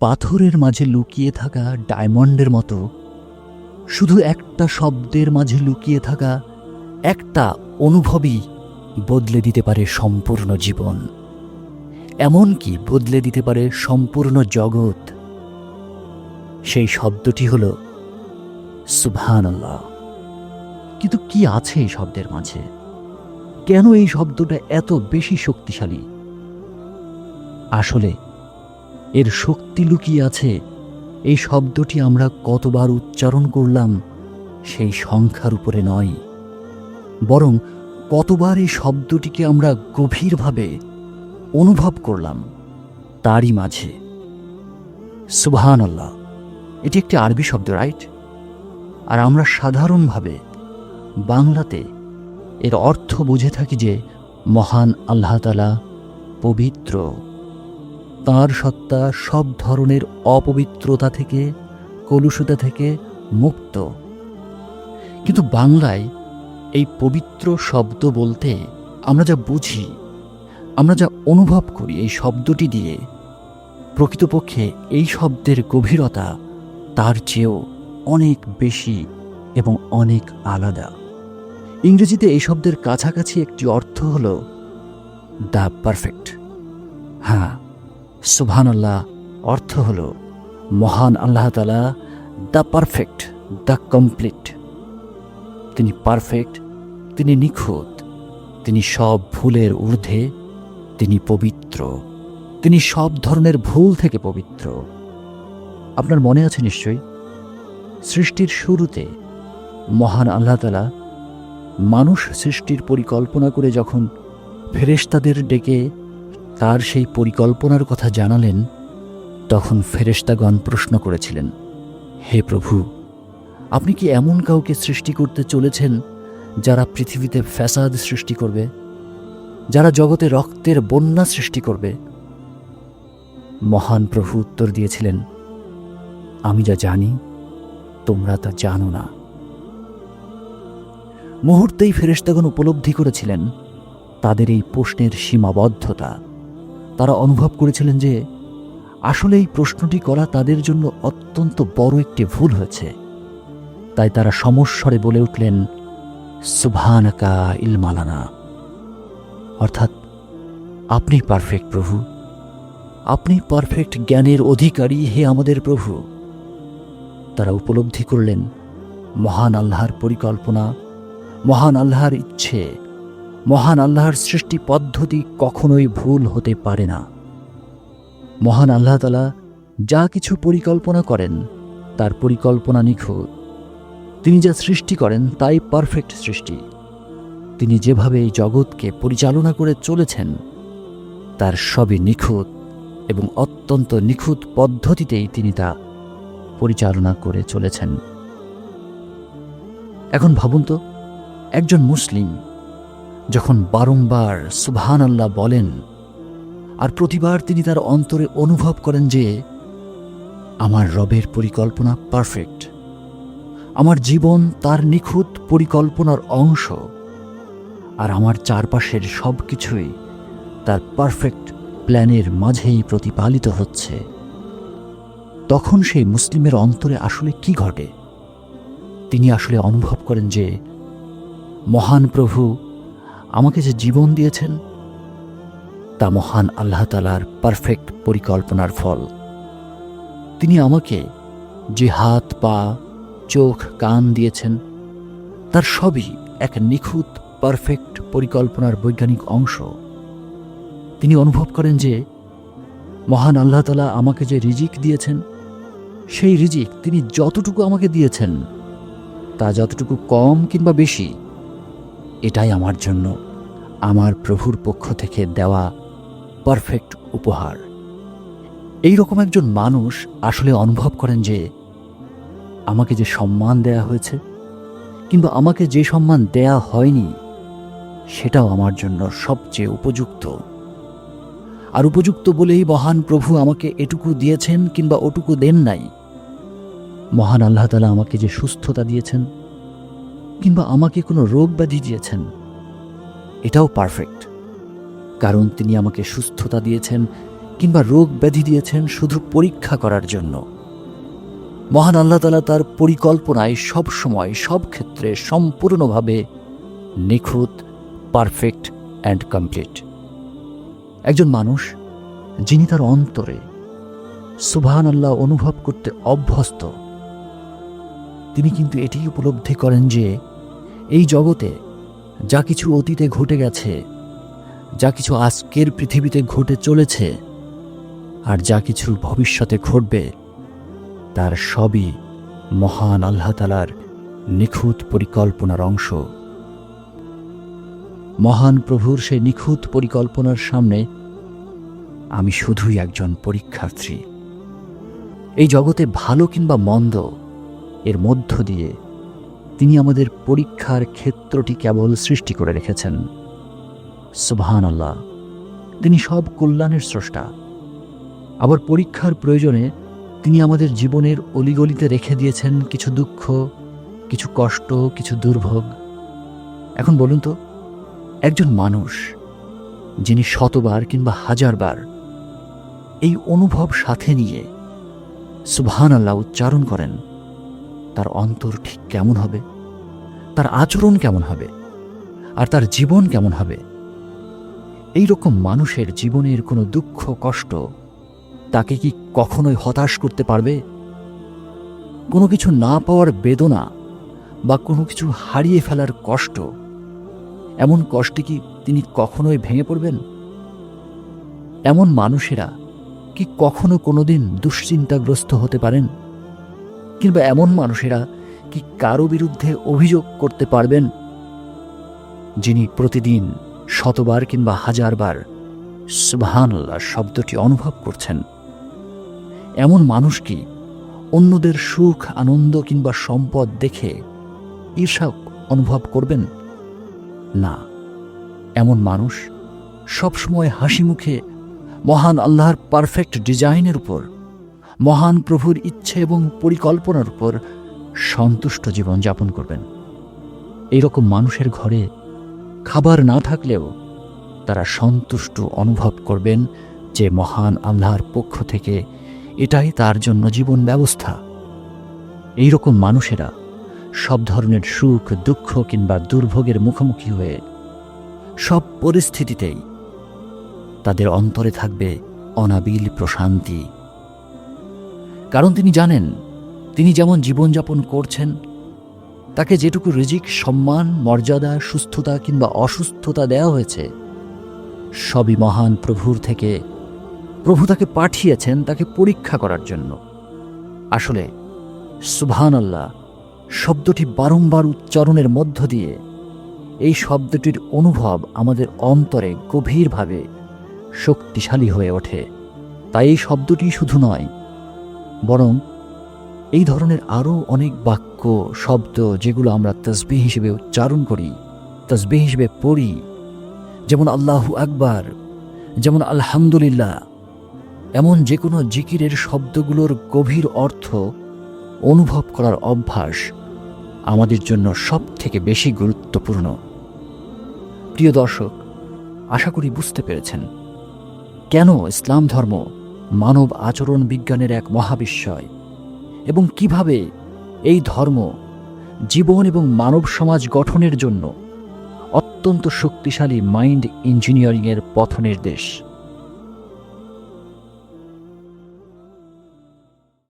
পাথরের মাঝে লুকিয়ে থাকা ডায়মন্ডের মতো শুধু একটা শব্দের মাঝে লুকিয়ে থাকা একটা অনুভবই বদলে দিতে পারে সম্পূর্ণ জীবন, এমনকি বদলে দিতে পারে সম্পূর্ণ জগৎ। সেই শব্দটি হল সুবহানাল্লাহ। কিন্তু কি আছে এই শব্দের মাঝে? কেন এই শব্দটা এত বেশি শক্তিশালী? আসলে এর শক্তি লুকিয়ে আছে এই শব্দটি আমরা কতবার উচ্চারণ করলাম সেই সংখ্যার উপরে নয়, বরং কতবার এই শব্দটিকে আমরা গভীরভাবে অনুভব করলাম তারই মাঝে। সুবহানাল্লাহ এটি একটি আরবি শব্দ, রাইট? আর আমরা সাধারণভাবে বাংলাতে এর অর্থ বুঝে থাকি যে মহান আল্লাহ তাআলা পবিত্র, তাঁর সত্তা সব ধরনের অপবিত্রতা থেকে, কলুষতা থেকে মুক্ত। কিন্তু বাংলায় এই পবিত্র শব্দ বলতে আমরা যা বুঝি, আমরা যা অনুভব করি এই শব্দটি দিয়ে, প্রকৃতপক্ষে এই শব্দের গভীরতা তার চেয়েও অনেক বেশি এবং অনেক আলাদা। ইংরেজিতে এই শব্দের কাছাকাছি একটি অর্থ হল দ্য পারফেক্ট। হ্যাঁ, সুবহানাল্লাহ অর্থ হল মহান আল্লাহ তাআলা দ্য পারফেক্ট, দ্য কমপ্লিট। তিনি পারফেক্ট, তিনি নিখুঁত, তিনি সব ভুলের ঊর্ধ্বে, তিনি পবিত্র, তিনি সব ধরনের ভুল থেকে পবিত্র। আপনার মনে আছে নিশ্চয়ই, সৃষ্টির শুরুতে মহান আল্লাহ তাআলা মানুষ সৃষ্টির পরিকল্পনা করে যখন ফেরেশতাদের ডেকে তার সেই পরিকল্পনার কথা জানালেন, তখন ফেরেশতাগণ প্রশ্ন করেছিলেন, হে প্রভু, আপনি কি এমন কাউকে সৃষ্টি করতে চলেছেন যারা পৃথিবীতে ফ্যাসাদ সৃষ্টি করবে, যারা জগতে রক্তের বন্যা সৃষ্টি করবে? মহান প্রভু উত্তর দিয়েছিলেন, আমি যা জানি তোমরা তা জানো না। মুহূর্তেই ফেরেশতাগণ উপলব্ধি করেছিলেন তাদের এই প্রশ্নের সীমাবদ্ধতা। তারা অনুভব করেছিলেন যে আসলে এই প্রশ্নটি করা তাদের জন্য অত্যন্ত বড় একটি ভুল হয়েছে। তাই তারা সমস্বরে বলে উঠলেন, সুবহানাকা ইলমা লানা, অর্থাৎ আপনি পারফেক্ট প্রভু, আপনি পারফেক্ট জ্ঞানের অধিকারী, হে আমাদের প্রভু। তারা উপলব্ধি করলেন মহান আল্লাহর পরিকল্পনা, মহান আল্লাহর ইচ্ছে, মহান আল্লাহর সৃষ্টি পদ্ধতি কখনোই ভুল হতে পারে না। মহান আল্লাহ তাআলা যা কিছু পরিকল্পনা করেন তার পরিকল্পনা নিখুঁত। তিনি যা সৃষ্টি করেন তাই পারফেক্ট সৃষ্টি। তিনি যেভাবে এই জগৎকে পরিচালনা করে চলেছেন তার সবই নিখুঁত এবং অত্যন্ত নিখুঁত পদ্ধতিতেই তিনি তা পরিচালনা করে চলেছেন। এখন ভাবুন তো, একজন মুসলিম যখন বারংবার সুবহানাল্লাহ বলেন আর প্রতিবার তিনি তার অন্তরে অনুভব করেন যে আমার রবের পরিকল্পনা পারফেক্ট, আমার জীবন তার নিখুঁত পরিকল্পনার অংশ, আর আমার চারপাশের সব কিছুই তার পারফেক্ট প্ল্যানের মাঝেই প্রতিপালিত হচ্ছে, তখন সেই মুসলিমের অন্তরে আসলে কি ঘটে? তিনি আসলে অনুভব করেন যে মহান প্রভু আমাকে যে জীবন দিয়েছেন তা মহান আল্লাহ তাআলার পারফেক্ট পরিকল্পনার ফল। তিনি আমাকে যে হাত, পা, চোখ, কান দিয়েছেন তার সবই এক নিখুঁত পারফেক্ট পরিকল্পনার বৈজ্ঞানিক অংশ। তিনি অনুভব করেন যে মহান আল্লাহ তাআলা আমাকে যে রিজিক দিয়েছেন, সেই রিজিক তিনি যতটুকু আমাকে দিয়েছেন তা যতটুকু কম কিংবা বেশি, এটাই আমার জন্য আমার প্রভুর পক্ষ থেকে দেওয়া পারফেক্ট উপহার। এই রকম একজন মানুষ আসলে অনুভব করেন যে আমাকে যে সম্মান দেয়া হয়েছে কিংবা আমাকে যে সম্মান দেয়া হয়নি সেটাও আমার জন্য সবচেয়ে উপযুক্ত। আর উপযুক্ত বলেই মহান প্রভু আমাকে এটুকু দিয়েছেন কিংবা ওটুকু দেন নাই। মহান আল্লাহ তাআলা আমাকে যে সুস্থতা দিয়েছেন কিংবা আমাকে কোনো রোগ ব্যাধি দিয়েছেন এটাও পারফেক্ট, কারণ তিনি আমাকে সুস্থতা দিয়েছেন কিংবা রোগ ব্যাধি দিয়েছেন শুধু পরীক্ষা করার জন্য। মহান আল্লাহ তাআলা তার পরিকল্পনায় সব সময়, সব ক্ষেত্রে সম্পূর্ণভাবে নিখুঁত, পারফেক্ট অ্যান্ড কমপ্লিট। একজন মানুষ যিনি তার অন্তরে সুবহানাল্লাহ অনুভব করতে অভ্যস্ত, তিনি কিন্তু এটি উপলব্ধি করেন যে এই জগতে যা কিছু অতীতে ঘটে গেছে, যা কিছু আজকের পৃথিবীতে ঘটে চলেছে, আর যা কিছু ভবিষ্যতে ঘটবে, তার সবই মহান আল্লাহ তাআলার নিখুঁত পরিকল্পনার অংশ। মহান প্রভুর সেই নিখুঁত পরিকল্পনার সামনে আমি শুধুই একজন পরীক্ষার্থী। এই জগতে ভালো কিংবা মন্দ, এর মধ্য দিয়ে তিনি আমাদের পরীক্ষার ক্ষেত্রটি কেবল সৃষ্টি করে রেখেছেন। সুবহানাল্লাহ, তিনি সব কল্যাণের স্রষ্টা। আবার পরীক্ষার প্রয়োজনে তিনি আমাদের জীবনের অলিগলিতে রেখে দিয়েছেন কিছু দুঃখ, কিছু কষ্ট, কিছু দুর্ভোগ। এখন বলুন তো, একজন মানুষ যিনি শতবার কিংবা হাজারবার এই অনুভব সাথে নিয়ে সুবহানাল্লাহ উচ্চারণ করেন, তার অন্তর ঠিক কেমন হবে, তার আচরণ কেমন হবে, আর তার জীবন কেমন হবে? এই রকম মানুষের জীবনের কোনো দুঃখ, কষ্ট তাকে কি কখনোই হতাশ করতে পারবে? কোনো কিছু না পাওয়ার বেদনা বা কোনো কিছু হারিয়ে ফেলার কষ্ট, এমন কষ্টে কি তিনি কখনোই ভেঙে পড়বেন? এমন মানুষেরা কি কখনো কোনোদিন দুশ্চিন্তাগ্রস্ত হতে পারেন? কিংবা এমন মানুষেরা কি কারো বিরুদ্ধে অভিযোগ করতে পারবেন? যিনি প্রতিদিন শতবার কিংবা হাজারবার সুবহানাল্লাহ শব্দটি অনুভব করছেন, এমন মানুষ কি অন্যদের সুখ, আনন্দ কিংবা সম্পদ দেখে ঈর্ষা অনুভব করবেন? না, এমন মানুষ সবসময় হাসি মুখে মহান আল্লাহর পারফেক্ট ডিজাইনের উপর, মহান প্রভুর ইচ্ছে এবং পরিকল্পনার উপর সন্তুষ্ট জীবন যাপন করবেন। এইরকম মানুষের ঘরে খাবার না থাকলেও তারা সন্তুষ্ট অনুভব করবেন যে মহান আল্লাহর পক্ষ থেকে এটাই তার জন্য জীবন ব্যবস্থা। এইরকম মানুষেরা সব ধরনের সুখ, দুঃখ কিংবা দুর্ভোগের মুখোমুখি হয়ে সব পরিস্থিতিতেই তাদের অন্তরে থাকবে অনাবিল প্রশান্তি। কারণ তিনি জানেন, তিনি যেমন জীবনযাপন করছেন, তাকে যেটুকু রিজিক, সম্মান, মর্যাদা, সুস্থতা কিংবা অসুস্থতা দেওয়া হয়েছে, সবই মহান প্রভুর থেকে। প্রভু তাকে পাঠিয়েছেন তাকে পরীক্ষা করার জন্য। আসলে সুবহানাল্লাহ শব্দটি বারংবার উচ্চারণের মধ্য দিয়ে এই শব্দটির অনুভব আমাদের অন্তরে গভীরভাবে শক্তিশালী হয়ে ওঠে। তাই এই শব্দটি শুধু নয়, বরং এই ধরনের আরও অনেক বাক্য, শব্দ যেগুলো আমরা তাসবিহ হিসেবে উচ্চারণ করি, তাসবিহ হিসেবে পড়ি, যেমন আল্লাহু আকবার, যেমন আলহামদুলিল্লাহ, এমন যে কোনো জিকিরের শব্দগুলোর গভীর অর্থ অনুভব করার অভ্যাস আমাদের জন্য সব থেকে বেশি গুরুত্বপূর্ণ। প্রিয় দর্শক, আশা করি বুঝতে পেরেছেন কেন ইসলাম ধর্ম মানব আচরণ বিজ্ঞানের এক মহাবিস্ময় এবং কিভাবে এই ধর্ম জীবন এবং মানব সমাজ গঠনের জন্য অত্যন্ত শক্তিশালী মাইন্ড ইঞ্জিনিয়ারিংয়ের পথনির্দেশ।